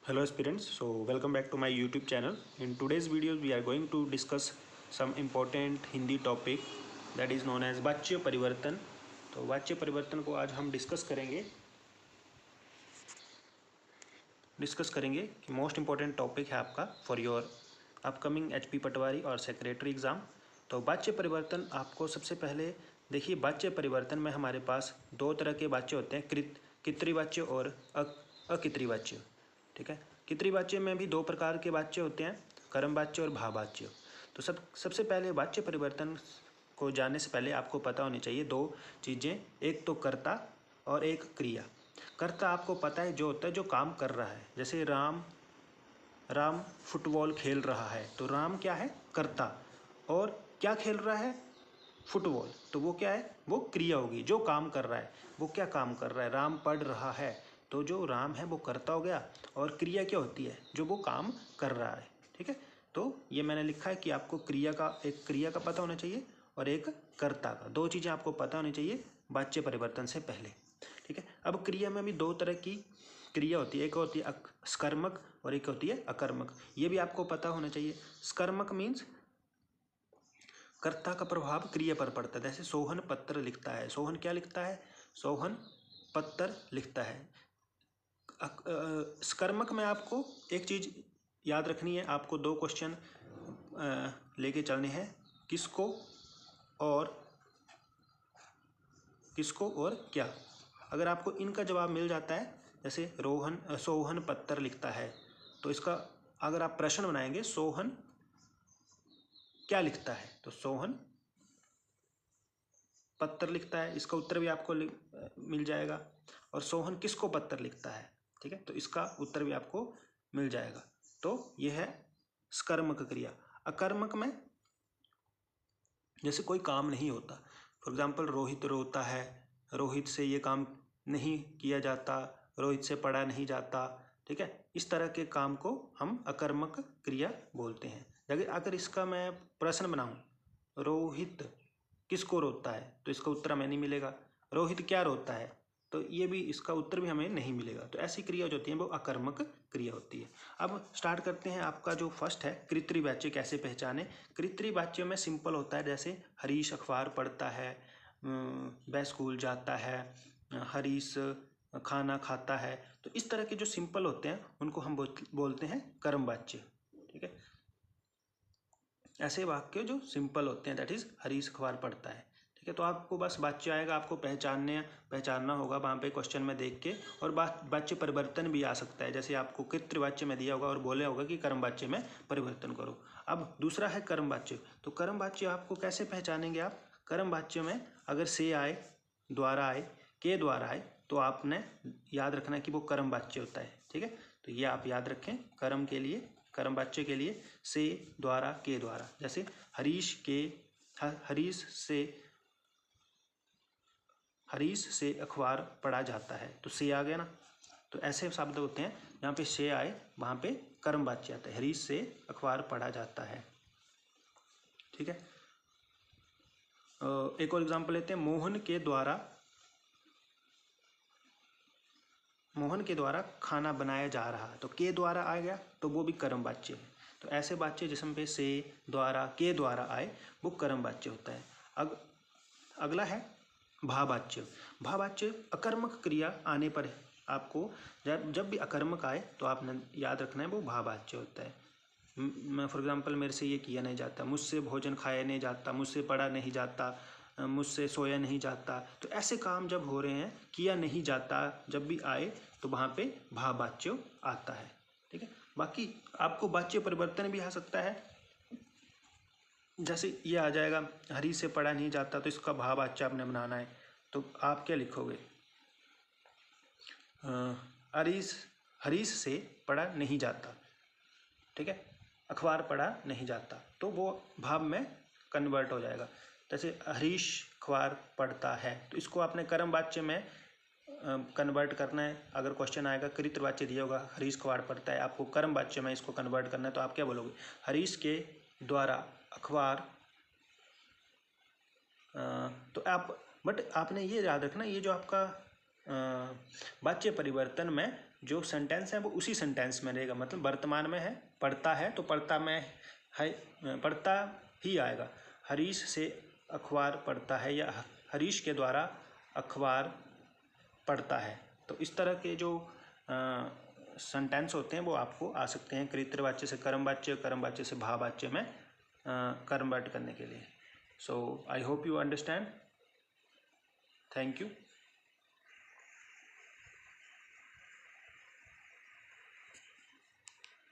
Hello aspirants, so welcome back to my YouTube channel. In today's video we are going to discuss some important Hindi topic that is known as वाच्य परिवर्तन। तो वाच्य परिवर्तन को आज हम discuss करेंगे कि मोस्ट इम्पॉर्टेंट टॉपिक है आपका फॉर योर अपकमिंग HP पटवारी और सेक्रेटरी एग्ज़ाम। तो वाच्य परिवर्तन आपको सबसे पहले देखिए, वाच्य परिवर्तन में हमारे पास दो तरह के वाच्य होते हैं, कृतवाच्य और अकृतवाच्य। ठीक है, कृतवाच्य में भी दो प्रकार के वाच्य होते हैं, कर्मवाच्य और भाववाच्य। तो सबसे पहले वाच्य परिवर्तन को जानने से पहले आपको पता होनी चाहिए दो चीज़ें, एक तो कर्ता और एक क्रिया। कर्ता आपको पता है जो होता है, जो काम कर रहा है। जैसे राम फुटबॉल खेल रहा है, तो राम क्या है? कर्ता। और क्या खेल रहा है? फुटबॉल। तो वो क्या है? वो क्रिया होगी, जो काम कर रहा है। वो क्या काम कर रहा है? राम पढ़ रहा है, तो जो राम है वो कर्ता हो गया। और क्रिया क्या होती है? जो वो काम कर रहा है। ठीक है, तो ये मैंने लिखा है कि आपको एक क्रिया का पता होना चाहिए और एक कर्ता का। दो चीज़ें आपको पता होनी चाहिए वाच्य परिवर्तन से पहले। ठीक है, अब क्रिया में भी दो तरह की क्रिया होती है, एक होती है स्कर्मक और एक होती है अकर्मक। ये भी आपको पता होना चाहिए। स्कर्मक मीन्स कर्ता का प्रभाव क्रिया पर पड़ता है। जैसे सोहन पत्र लिखता है, सोहन क्या लिखता है? सोहन पत्र लिखता है। स्कर्मक में आपको एक चीज़ याद रखनी है, आपको दो क्वेश्चन लेके चलने हैं, किसको और क्या। अगर आपको इनका जवाब मिल जाता है, जैसे सोहन पत्र लिखता है, तो इसका अगर आप प्रश्न बनाएंगे, सोहन क्या लिखता है, तो सोहन पत्र लिखता है, इसका उत्तर भी आपको मिल जाएगा। और सोहन किसको पत्र लिखता है, ठीक है, तो इसका उत्तर भी आपको मिल जाएगा। तो यह है स्कर्मक क्रिया। अकर्मक में जैसे कोई काम नहीं होता, फॉर एग्जाम्पल रोहित रोता है, रोहित से ये काम नहीं किया जाता, रोहित से पढ़ा नहीं जाता। ठीक है, इस तरह के काम को हम अकर्मक क्रिया बोलते हैं। अगर इसका मैं प्रश्न बनाऊं, रोहित किसको रोता है, तो इसका उत्तर हमें नहीं मिलेगा। रोहित क्या रोता है, तो ये भी इसका उत्तर भी हमें नहीं मिलेगा। तो ऐसी क्रिया जो होती है वो अकर्मक क्रिया होती है। अब स्टार्ट करते हैं। आपका जो फर्स्ट है, कृतवाच्य कैसे पहचाने। कृतवाच्य में सिंपल होता है, जैसे हरीश अखबार पढ़ता है, वह स्कूल जाता है, हरीश खाना खाता है। तो इस तरह के जो सिंपल होते हैं उनको हम बोलते हैं कर्मवाच्य। ठीक है, ऐसे वाक्य जो सिंपल होते हैं, दैट इज हरीश अखबार पढ़ता है। ठीक है, तो आपको बस वाच्य आएगा, आपको पहचानना होगा वहाँ पे क्वेश्चन में देख के। और वाच्य परिवर्तन भी आ सकता है, जैसे आपको कृतवाच्य में दिया होगा और बोले होगा कि कर्मवाच्य में परिवर्तन करो। अब दूसरा है कर्मवाच्य। तो कर्मवाच्य आपको कैसे पहचानेंगे आप? कर्मवाच्य में अगर से आए, द्वारा आए, के द्वारा आए, तो आपने याद रखना कि वो कर्मवाच्य होता है। ठीक है, तो ये आप याद रखें, कर्मवाच्य के लिए से, द्वारा, के द्वारा। जैसे हरीश से अखबार पढ़ा जाता है, तो से आ गया ना। तो ऐसे शब्द होते हैं जहाँ पे से आए वहाँ पे कर्मवाच्य आता है। हरीश से अखबार पढ़ा जाता है। ठीक है, एक और एग्जांपल लेते हैं, मोहन के द्वारा खाना बनाया जा रहा है, तो के द्वारा आ गया, तो वो भी कर्मवाच्य है। तो ऐसे वाच्य जिसमें पे से, द्वारा, के द्वारा आए वो कर्मवाच्य होता है। अगला है भाववाच्य। भाववाच्य अकर्मक क्रिया आने पर आपको जब भी अकर्मक आए तो आपने याद रखना है वो भाववाच्य होता है। मैं फॉर एग्जांपल, मेरे से ये किया नहीं जाता, मुझसे भोजन खाया नहीं जाता, मुझसे पढ़ा नहीं जाता, मुझसे सोया नहीं जाता। तो ऐसे काम जब हो रहे हैं, किया नहीं जाता जब भी आए, तो वहाँ पे भाववाच्य आता है। ठीक है, बाकी आपको वाच्य परिवर्तन भी आ सकता है। जैसे ये आ जाएगा, हरीश से पढ़ा नहीं जाता, तो इसका भाववाच्य आपने बनाना है। तो आप क्या लिखोगे? हरीश से पढ़ा नहीं जाता। ठीक है, अखबार पढ़ा नहीं जाता, तो वो भाव में कन्वर्ट हो जाएगा। जैसे हरीश अखबार पढ़ता है, तो इसको आपने कर्मवाच्य में कन्वर्ट करना है। अगर क्वेश्चन आएगा, कृतवाच्य दिया होगा, हरीश अखबार पढ़ता है, आपको कर्मवाच्य में इसको कन्वर्ट करना है, तो आप क्या बोलोगे? हरीश के द्वारा अखबार। तो आपने ये याद रखना, ये जो आपका वाच्य परिवर्तन में जो सेंटेंस है वो उसी सेंटेंस में रहेगा। मतलब वर्तमान में है, पढ़ता है तो पढ़ता में है, पढ़ता ही आएगा। हरीश से अखबार पढ़ता है या हरीश के द्वारा अखबार पढ़ता है। तो इस तरह के जो सेंटेंस होते हैं वो आपको आ सकते हैं कर्तृवाच्य से कर्मवाच्य, कर्मवाच्य से भाववाच्य में कन्वर्ट करने के लिए। So I hope you understand. Thank you.